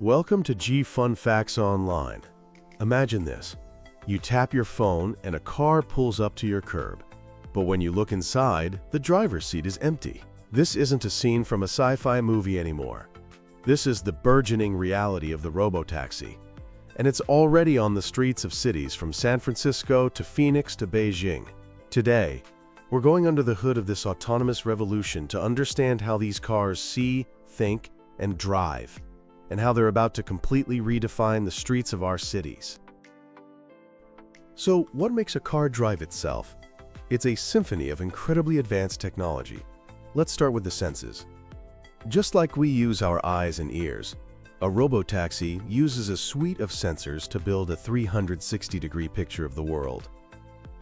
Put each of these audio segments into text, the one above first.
Welcome to G Fun Facts Online. Imagine this. You tap your phone and a car pulls up to your curb. But when you look inside, the driver's seat is empty. This isn't a scene from a sci-fi movie anymore. This is the burgeoning reality of the Robotaxi. And it's already on the streets of cities from San Francisco to Phoenix to Beijing. Today, we're going under the hood of this autonomous revolution to understand how these cars see, think, and drive, and how they're about to completely redefine the streets of our cities. So, what makes a car drive itself? It's a symphony of incredibly advanced technology. Let's start with the senses. Just like we use our eyes and ears, a robotaxi uses a suite of sensors to build a 360-degree picture of the world.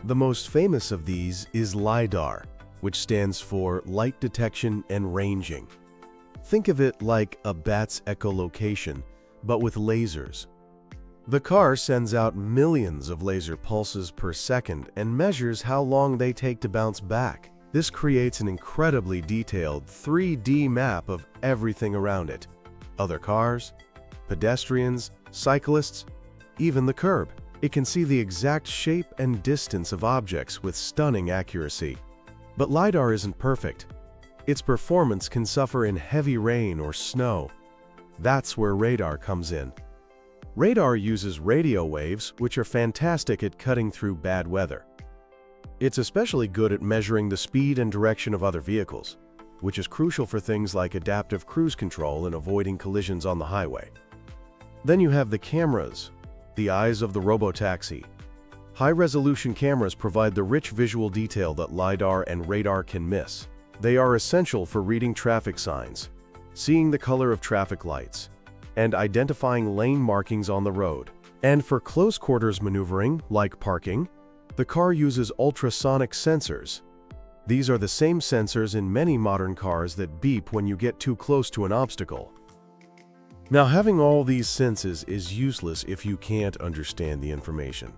The most famous of these is LiDAR, which stands for Light Detection and Ranging. Think of it like a bat's echolocation, but with lasers. The car sends out millions of laser pulses per second and measures how long they take to bounce back. This creates an incredibly detailed 3D map of everything around it. Other cars, pedestrians, cyclists, even the curb. It can see the exact shape and distance of objects with stunning accuracy. But LiDAR isn't perfect. Its performance can suffer in heavy rain or snow. That's where radar comes in. Radar uses radio waves, which are fantastic at cutting through bad weather. It's especially good at measuring the speed and direction of other vehicles, which is crucial for things like adaptive cruise control and avoiding collisions on the highway. Then you have the cameras, the eyes of the robotaxi. High-resolution cameras provide the rich visual detail that LiDAR and radar can miss. They are essential for reading traffic signs, seeing the color of traffic lights, and identifying lane markings on the road. And for close-quarters maneuvering, like parking, the car uses ultrasonic sensors. These are the same sensors in many modern cars that beep when you get too close to an obstacle. Now, having all these senses is useless if you can't understand the information.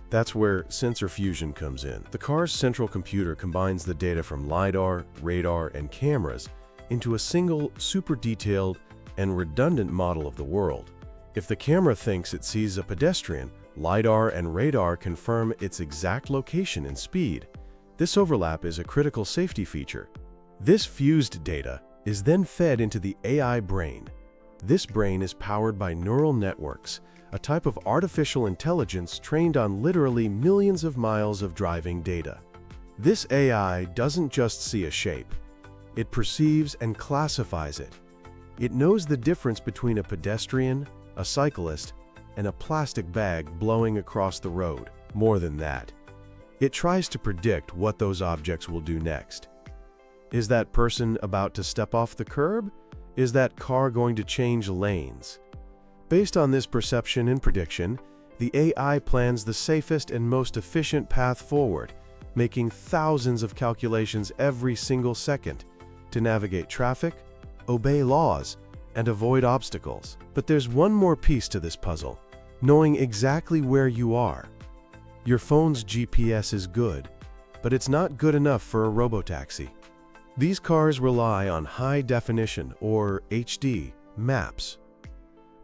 That's where sensor fusion comes in. The car's central computer combines the data from LiDAR, radar, and cameras into a single, super detailed, and redundant model of the world. If the camera thinks it sees a pedestrian, LiDAR and radar confirm its exact location and speed. This overlap is a critical safety feature. This fused data is then fed into the AI brain. This brain is powered by neural networks, a type of artificial intelligence trained on literally millions of miles of driving data. This AI doesn't just see a shape. It perceives and classifies it. It knows the difference between a pedestrian, a cyclist, and a plastic bag blowing across the road. More than that, it tries to predict what those objects will do next. Is that person about to step off the curb? Is that car going to change lanes? Based on this perception and prediction, the AI plans the safest and most efficient path forward, making thousands of calculations every single second to navigate traffic, obey laws, and avoid obstacles. But there's one more piece to this puzzle: knowing exactly where you are. Your phone's GPS is good, but it's not good enough for a robotaxi. These cars rely on high-definition, or HD, maps.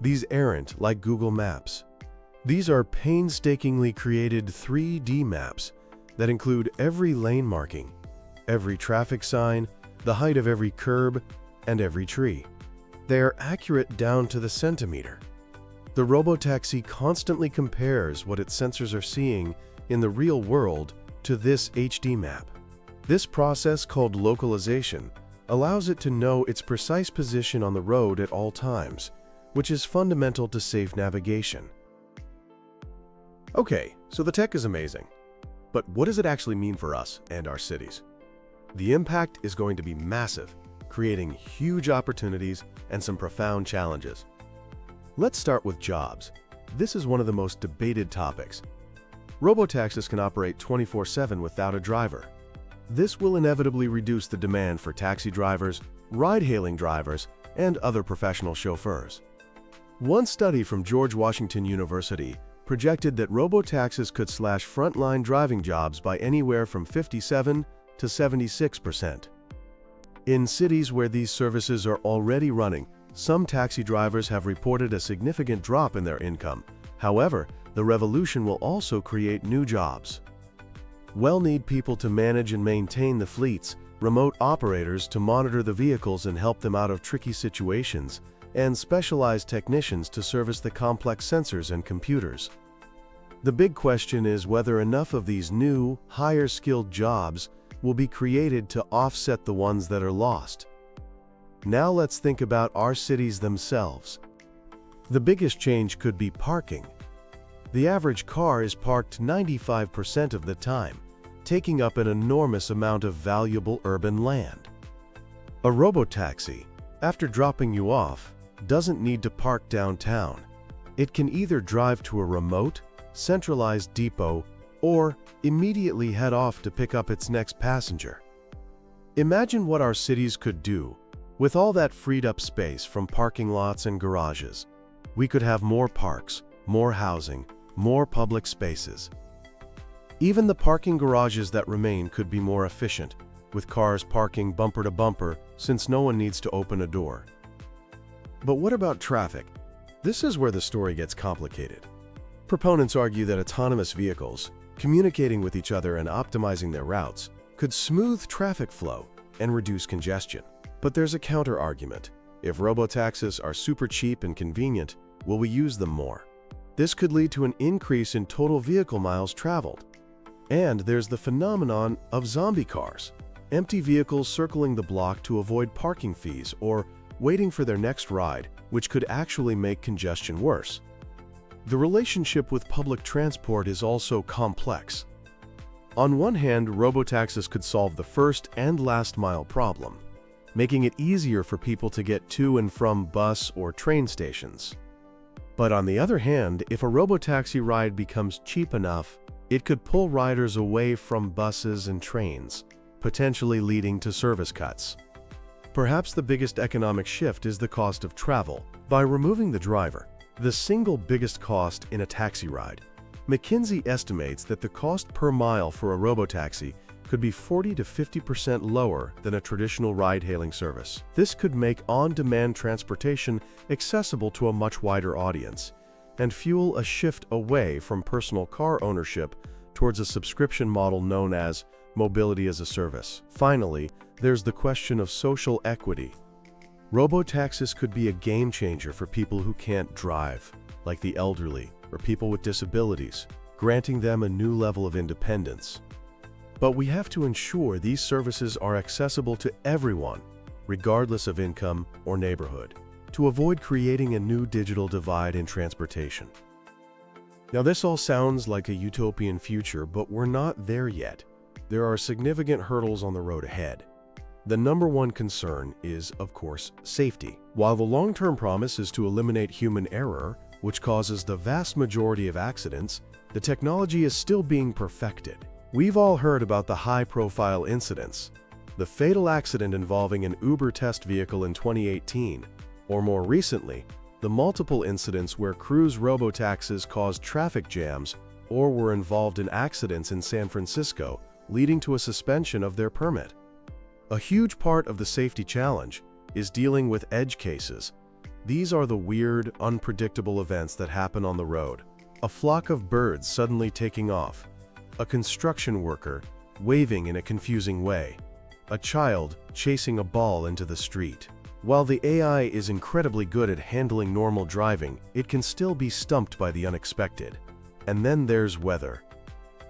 These aren't like Google Maps. These are painstakingly created 3D maps that include every lane marking, every traffic sign, the height of every curb, and every tree. They are accurate down to the centimeter. The robotaxi constantly compares what its sensors are seeing in the real world to this HD map. This process, called localization, allows it to know its precise position on the road at all times, which is fundamental to safe navigation. Okay, so the tech is amazing. But what does it actually mean for us and our cities? The impact is going to be massive, creating huge opportunities and some profound challenges. Let's start with jobs. This is one of the most debated topics. Robotaxis can operate 24/7 without a driver. This will inevitably reduce the demand for taxi drivers, ride-hailing drivers, and other professional chauffeurs. One study from George Washington University projected that robotaxis could slash frontline driving jobs by anywhere from 57 to 76%. In cities where these services are already running, Some taxi drivers have reported a significant drop in their income. However, the revolution will also create new jobs. We'll need people to manage and maintain the fleets, remote operators to monitor the vehicles and help them out of tricky situations, and specialized technicians to service the complex sensors and computers. The big question is whether enough of these new, higher-skilled jobs will be created to offset the ones that are lost. Now let's think about our cities themselves. The biggest change could be parking. The average car is parked 95% of the time, taking up an enormous amount of valuable urban land. A robotaxi, after dropping you off, doesn't need to park downtown. It can either drive to a remote, centralized depot or immediately head off to pick up its next passenger. Imagine what our cities could do with all that freed up space from parking lots and garages. We could have more parks, more housing, more public spaces. Even the parking garages that remain could be more efficient, with cars parking bumper to bumper since no one needs to open a door. But what about traffic? This is where the story gets complicated. Proponents argue that autonomous vehicles, communicating with each other and optimizing their routes, could smooth traffic flow and reduce congestion. But there's a counter-argument. If robotaxis are super cheap and convenient, will we use them more? This could lead to an increase in total vehicle miles traveled. And there's the phenomenon of zombie cars, empty vehicles circling the block to avoid parking fees or waiting for their next ride, which could actually make congestion worse. The relationship with public transport is also complex. On one hand, robotaxis could solve the first and last mile problem, making it easier for people to get to and from bus or train stations. But on the other hand, if a robotaxi ride becomes cheap enough, it could pull riders away from buses and trains, potentially leading to service cuts. Perhaps the biggest economic shift is the cost of travel. By removing the driver, the single biggest cost in a taxi ride, McKinsey estimates that the cost per mile for a robotaxi could be 40 to 50% lower than a traditional ride-hailing service. This could make on-demand transportation accessible to a much wider audience and fuel a shift away from personal car ownership towards a subscription model known as mobility as a service. Finally, there's the question of social equity. Robotaxis could be a game changer for people who can't drive, like the elderly or people with disabilities, granting them a new level of independence. But we have to ensure these services are accessible to everyone, regardless of income or neighborhood, to avoid creating a new digital divide in transportation. Now, this all sounds like a utopian future, but we're not there yet. There are significant hurdles on the road ahead. The number one concern is, of course, safety. While the long-term promise is to eliminate human error, which causes the vast majority of accidents, the technology is still being perfected. We've all heard about the high-profile incidents, the fatal accident involving an Uber test vehicle in 2018, or more recently, the multiple incidents where Cruise robotaxis caused traffic jams or were involved in accidents in San Francisco, leading to a suspension of their permit. A huge part of the safety challenge is dealing with edge cases. These are the weird, unpredictable events that happen on the road. A flock of birds suddenly taking off, a construction worker waving in a confusing way, a child chasing a ball into the street. While the AI is incredibly good at handling normal driving, it can still be stumped by the unexpected. And then there's weather.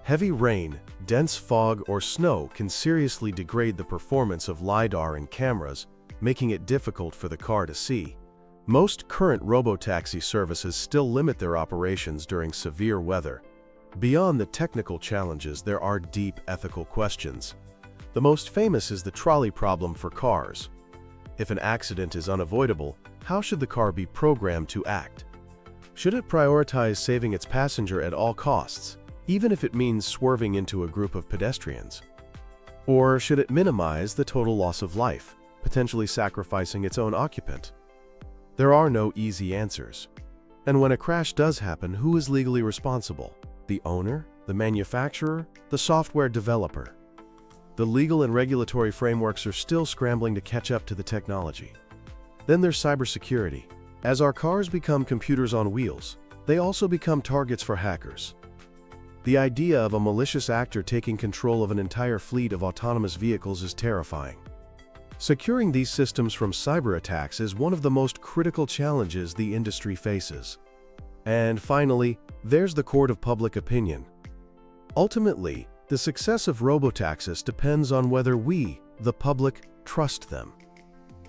Heavy rain, dense fog, or snow can seriously degrade the performance of LiDAR and cameras, making it difficult for the car to see. Most current robotaxi services still limit their operations during severe weather. Beyond the technical challenges, there are deep ethical questions. The most famous is the trolley problem for cars. If an accident is unavoidable, how should the car be programmed to act? Should it prioritize saving its passenger at all costs, even if it means swerving into a group of pedestrians? Or should it minimize the total loss of life, potentially sacrificing its own occupant? There are no easy answers. And when a crash does happen, who is legally responsible? The owner, the manufacturer, the software developer? The legal and regulatory frameworks are still scrambling to catch up to the technology. Then there's cybersecurity. As our cars become computers on wheels, they also become targets for hackers. The idea of a malicious actor taking control of an entire fleet of autonomous vehicles is terrifying. Securing these systems from cyber attacks is one of the most critical challenges the industry faces. And finally, there's the court of public opinion. Ultimately, the success of Robotaxis depends on whether we, the public, trust them.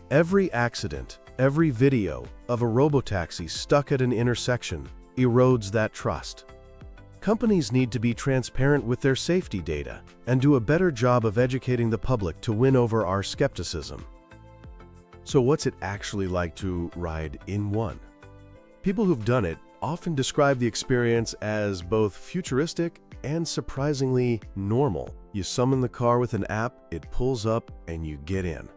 Every accident, every video of a robotaxi stuck at an intersection erodes that trust. Companies need to be transparent with their safety data and do a better job of educating the public to win over our skepticism. So what's it actually like to ride in one? People who've done it often describe the experience as both futuristic and surprisingly normal. You summon the car with an app, it pulls up, and you get in.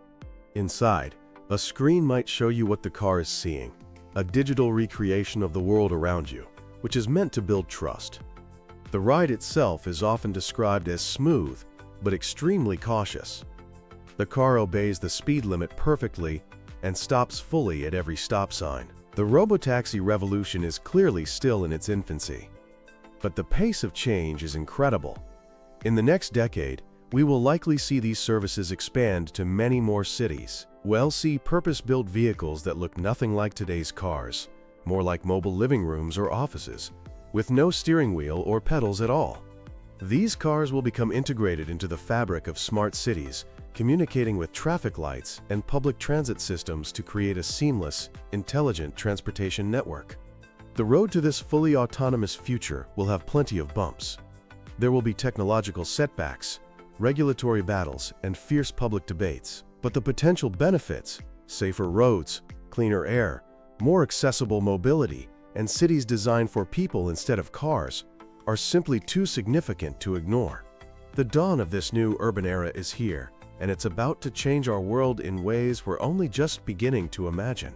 Inside, a screen might show you what the car is seeing, a digital recreation of the world around you, which is meant to build trust. The ride itself is often described as smooth, but extremely cautious. The car obeys the speed limit perfectly and stops fully at every stop sign. The robotaxi revolution is clearly still in its infancy, but the pace of change is incredible. In the next decade, we will likely see these services expand to many more cities. We'll see purpose-built vehicles that look nothing like today's cars, more like mobile living rooms or offices, with no steering wheel or pedals at all. These cars will become integrated into the fabric of smart cities, communicating with traffic lights and public transit systems to create a seamless, intelligent transportation network. The road to this fully autonomous future will have plenty of bumps. There will be technological setbacks, regulatory battles, and fierce public debates. But the potential benefits, safer roads, cleaner air, more accessible mobility, and cities designed for people instead of cars, are simply too significant to ignore. The dawn of this new urban era is here, and it's about to change our world in ways we're only just beginning to imagine.